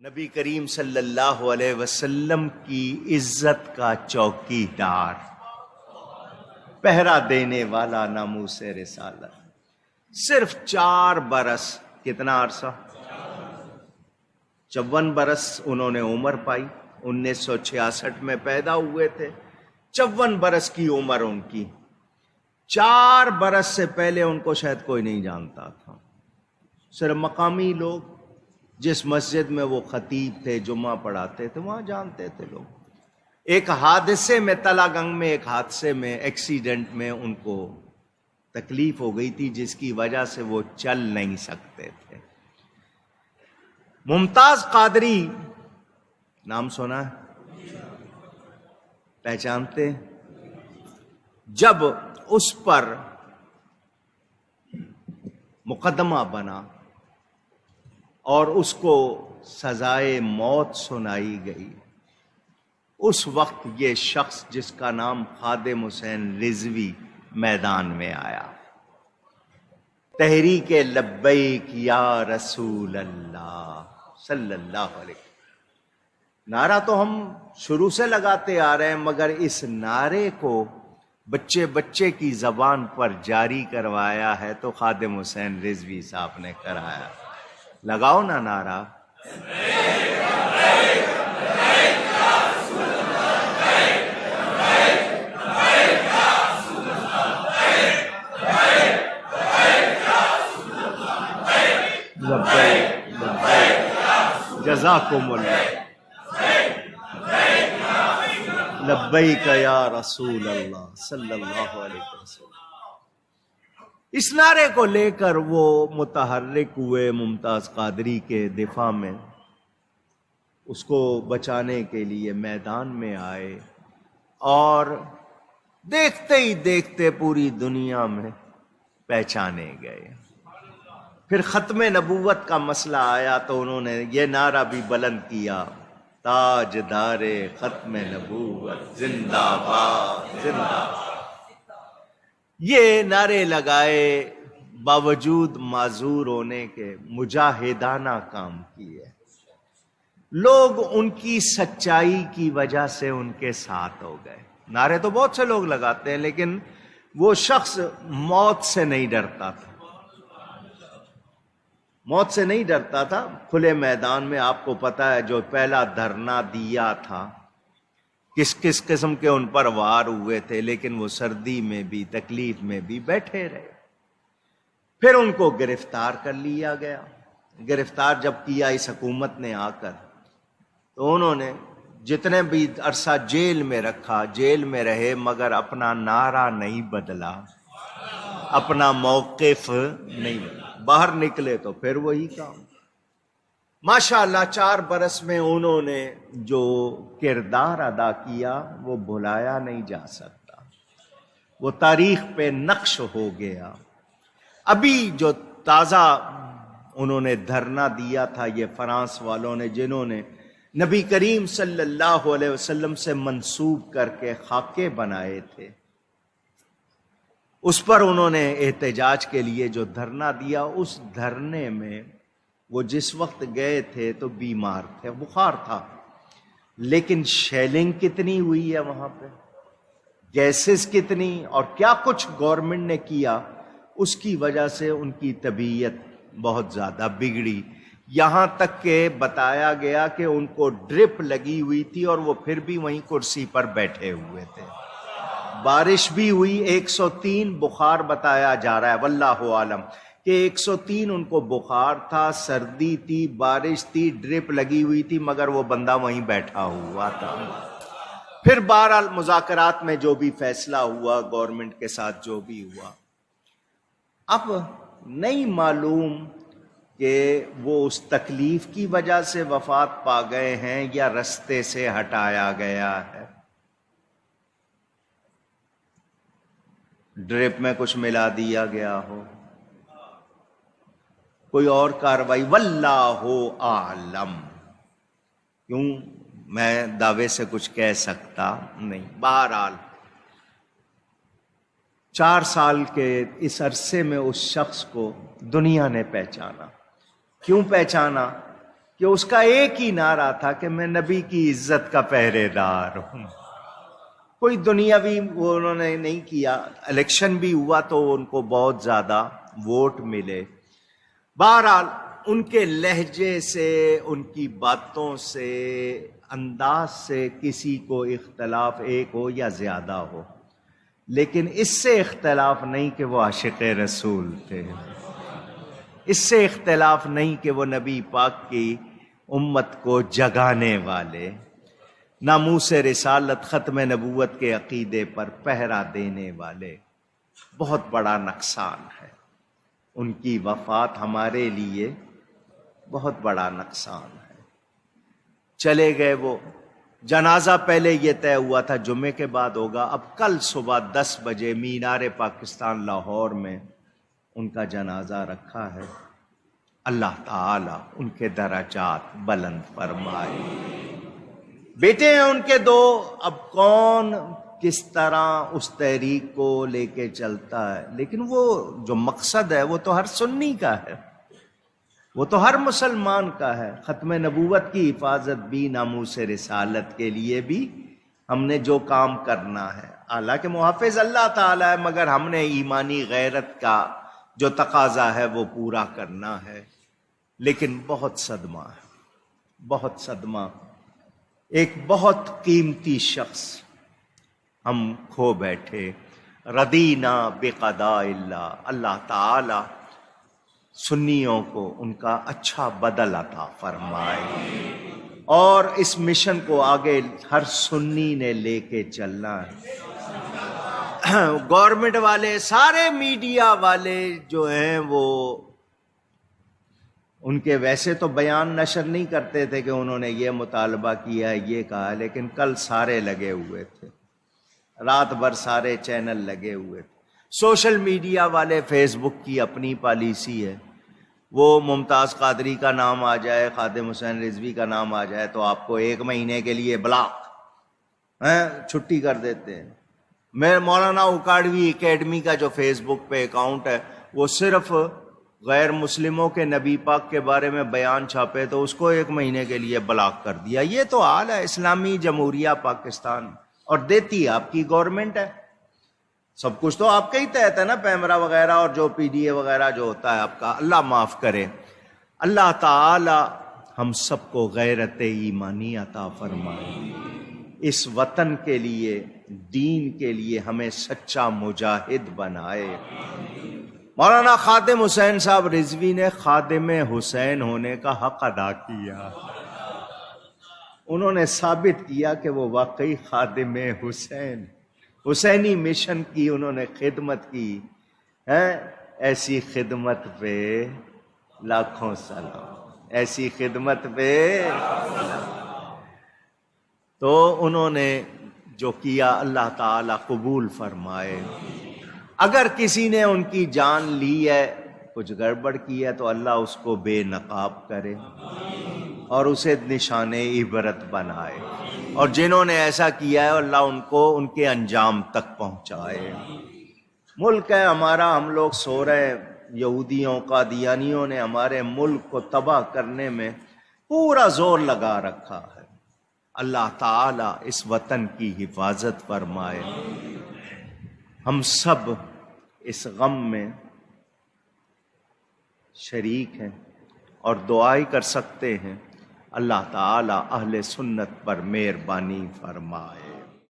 نبی کریم صلی اللہ علیہ وسلم کی عزت کا چوکی دار، پہرا دینے والا ناموس رسالت، صرف 4 برس، کتنا عرصہ؟ 54 برس انہوں نے عمر پائی، 1966 میں پیدا ہوئے تھے، 54 برس کی عمر ان کی۔ 4 برس سے پہلے ان کو شاید کوئی نہیں جانتا تھا، صرف مقامی لوگ، جس مسجد میں وہ خطیب تھے، جمعہ پڑھاتے تھے، وہاں جانتے تھے لوگ۔ ایک حادثے میں، تلا گنگ میں ایک حادثے میں، ایکسیڈنٹ میں ان کو تکلیف ہو گئی تھی، جس کی وجہ سے وہ چل نہیں سکتے تھے۔ ممتاز قادری نام سنا ہے؟ پہچانتے؟ جب اس پر مقدمہ بنا اور اس کو سزائے موت سنائی گئی، اس وقت یہ شخص جس کا نام خادم حسین رضوی میدان میں آیا، تحریک لبیک یا رسول اللہ صلی اللہ علیہ وسلم۔ نعرہ تو ہم شروع سے لگاتے آ رہے ہیں، مگر اس نعرے کو بچے بچے کی زبان پر جاری کروایا ہے تو خادم حسین رضوی صاحب نے کرایا۔ لگاؤ نا نعرہ۔ جزاکم اللہ، لبیک یا رسول اللہ صلی اللہ علیہ وسلم۔ اس نعرے کو لے کر وہ متحرک ہوئے ممتاز قادری کے دفاع میں، اس کو بچانے کے لیے میدان میں آئے، اور دیکھتے ہی دیکھتے پوری دنیا میں پہچانے گئے۔ پھر ختم نبوت کا مسئلہ آیا تو انہوں نے یہ نعرہ بھی بلند کیا، تاجدار ختم نبوت زندہ باد زندہ باد۔ یہ نعرے لگائے، باوجود معذور ہونے کے مجاہدانہ کام کیے۔ لوگ ان کی سچائی کی وجہ سے ان کے ساتھ ہو گئے۔ نعرے تو بہت سے لوگ لگاتے ہیں، لیکن وہ شخص موت سے نہیں ڈرتا تھا، موت سے نہیں ڈرتا تھا۔ کھلے میدان میں آپ کو پتا ہے جو پہلا دھرنا دیا تھا، کس کس قسم کے ان پر وار ہوئے تھے، لیکن وہ سردی میں بھی، تکلیف میں بھی بیٹھے رہے۔ پھر ان کو گرفتار کر لیا گیا۔ گرفتار جب کیا اس حکومت نے آ کر، تو انہوں نے جتنے بھی عرصہ جیل میں رکھا، جیل میں رہے، مگر اپنا نعرہ نہیں بدلا، اپنا موقف نہیں بدلا۔ باہر نکلے تو پھر وہی کام۔ ماشاءاللہ 4 برس میں انہوں نے جو کردار ادا کیا وہ بھلایا نہیں جا سکتا، وہ تاریخ پہ نقش ہو گیا۔ ابھی جو تازہ انہوں نے دھرنا دیا تھا، یہ فرانس والوں نے، جنہوں نے نبی کریم صلی اللہ علیہ وسلم سے منسوب کر کے خاکے بنائے تھے، اس پر انہوں نے احتجاج کے لیے جو دھرنا دیا، اس دھرنے میں وہ جس وقت گئے تھے تو بیمار تھے، بخار تھا، لیکن شیلنگ کتنی ہوئی ہے وہاں پہ، گیسز کتنی، اور کیا کچھ گورنمنٹ نے کیا، اس کی وجہ سے ان کی طبیعت بہت زیادہ بگڑی۔ یہاں تک کہ بتایا گیا کہ ان کو ڈرپ لگی ہوئی تھی اور وہ پھر بھی وہیں کرسی پر بیٹھے ہوئے تھے۔ بارش بھی ہوئی، 103 بخار بتایا جا رہا ہے، واللہ عالم، کہ 103 ان کو بخار تھا، سردی تھی، بارش تھی، ڈرپ لگی ہوئی تھی، مگر وہ بندہ وہیں بیٹھا ہوا تھا۔ پھر بہرحال مذاکرات میں جو بھی فیصلہ ہوا، گورنمنٹ کے ساتھ جو بھی ہوا، اب نہیں معلوم کہ وہ اس تکلیف کی وجہ سے وفات پا گئے ہیں یا رستے سے ہٹایا گیا ہے۔ ڈرپ میں کچھ ملا دیا گیا ہو، کوئی اور کاروائی، واللہ اعلم۔ کیوں میں دعوے سے کچھ کہہ سکتا نہیں۔ بہرحال 4 سال کے اس عرصے میں اس شخص کو دنیا نے پہچانا۔ کیوں پہچانا؟ کہ اس کا ایک ہی نعرہ تھا کہ میں نبی کی عزت کا پہرے دار ہوں. کوئی دنیاوی وہ انہوں نے نہیں کیا. الیکشن بھی ہوا تو ان کو بہت زیادہ ووٹ ملے. بہرحال ان کے لہجے سے، ان کی باتوں سے، انداز سے کسی کو اختلاف ایک ہو یا زیادہ ہو، لیکن اس سے اختلاف نہیں کہ وہ عاشق رسول تھے، اس سے اختلاف نہیں کہ وہ نبی پاک کی امت کو جگانے والے، ناموس رسالت ختم نبوت کے عقیدے پر پہرا دینے والے. بہت بڑا نقصان ہے. ان کی وفات ہمارے لیے بہت بڑا نقصان ہے. چلے گئے وہ. جنازہ پہلے یہ طے ہوا تھا جمعے کے بعد ہوگا. اب کل صبح 10 بجے مینار پاکستان لاہور میں ان کا جنازہ رکھا ہے. اللہ تعالی ان کے درجات بلند فرمائے. بیٹے ہیں ان کے 2. اب کون کس طرح اس تحریک کو لے کے چلتا ہے، لیکن وہ جو مقصد ہے وہ تو ہر سنی کا ہے، وہ تو ہر مسلمان کا ہے. ختم نبوت کی حفاظت بھی، ناموس رسالت کے لیے بھی ہم نے جو کام کرنا ہے. حالانکہ محافظ اللہ تعالیٰ ہے، مگر ہم نے ایمانی غیرت کا جو تقاضا ہے وہ پورا کرنا ہے. لیکن بہت صدمہ ہے، بہت صدمہ. ایک بہت قیمتی شخص ہم کھو بیٹھے. رضینا بقضاء اللہ. اللہ تعالی سنیوں کو ان کا اچھا بدل عطا فرمائے، اور اس مشن کو آگے ہر سنی نے لے کے چلنا ہے. گورنمنٹ والے، سارے میڈیا والے جو ہیں وہ ان کے ویسے تو بیان نشر نہیں کرتے تھے کہ انہوں نے یہ مطالبہ کیا ہے، یہ کہا، لیکن کل سارے لگے ہوئے تھے، رات بھر سارے چینل لگے ہوئے تھے. سوشل میڈیا والے، فیس بک کی اپنی پالیسی ہے، وہ ممتاز قادری کا نام آ جائے، خادم حسین رضوی کا نام آ جائے تو آپ کو 1 مہینے کے لیے بلاک چھٹی کر دیتے ہیں. میں مولانا اکاڑوی اکیڈمی کا جو فیس بک پہ اکاؤنٹ ہے وہ صرف غیر مسلموں کے نبی پاک کے بارے میں بیان چھاپے تو اس کو 1 مہینے کے لیے بلاک کر دیا. یہ تو حال ہے اسلامی جمہوریہ پاکستان. اور دیتی آپ کی گورنمنٹ ہے، سب کچھ تو آپ کے ہی تحت ہے نا، پیمرا وغیرہ اور جو پی ڈی اے وغیرہ جو ہوتا ہے آپ کا. اللہ معاف کرے. اللہ تعالی ہم سب کو غیرت ایمانی عطا فرمائے. اس وطن کے لیے، دین کے لیے ہمیں سچا مجاہد بنائے. مولانا خادم حسین صاحب رضوی نے خادم حسین ہونے کا حق ادا کیا. انہوں نے ثابت کیا کہ وہ واقعی خادم حسین، حسینی مشن کی انہوں نے خدمت کی ہے. ایسی خدمت پہ لاکھوں سلام، ایسی خدمت پہ. تو انہوں نے جو کیا اللہ تعالی قبول فرمائے. اگر کسی نے ان کی جان لی ہے، کچھ گڑبڑ کی ہے، تو اللہ اس کو بے نقاب کرے اور اسے نشان عبرت بنائے. اور جنہوں نے ایسا کیا ہے اللہ ان کو ان کے انجام تک پہنچائے. ملک ہے ہمارا، ہم لوگ سو رہے ہیں. یہودیوں، قادیانیوں نے ہمارے ملک کو تباہ کرنے میں پورا زور لگا رکھا ہے. اللہ تعالی اس وطن کی حفاظت فرمائے. ہم سب اس غم میں شریک ہیں اور دعائی کر سکتے ہیں. اللہ تعالی اہل سنت پر مہربانی فرمائے.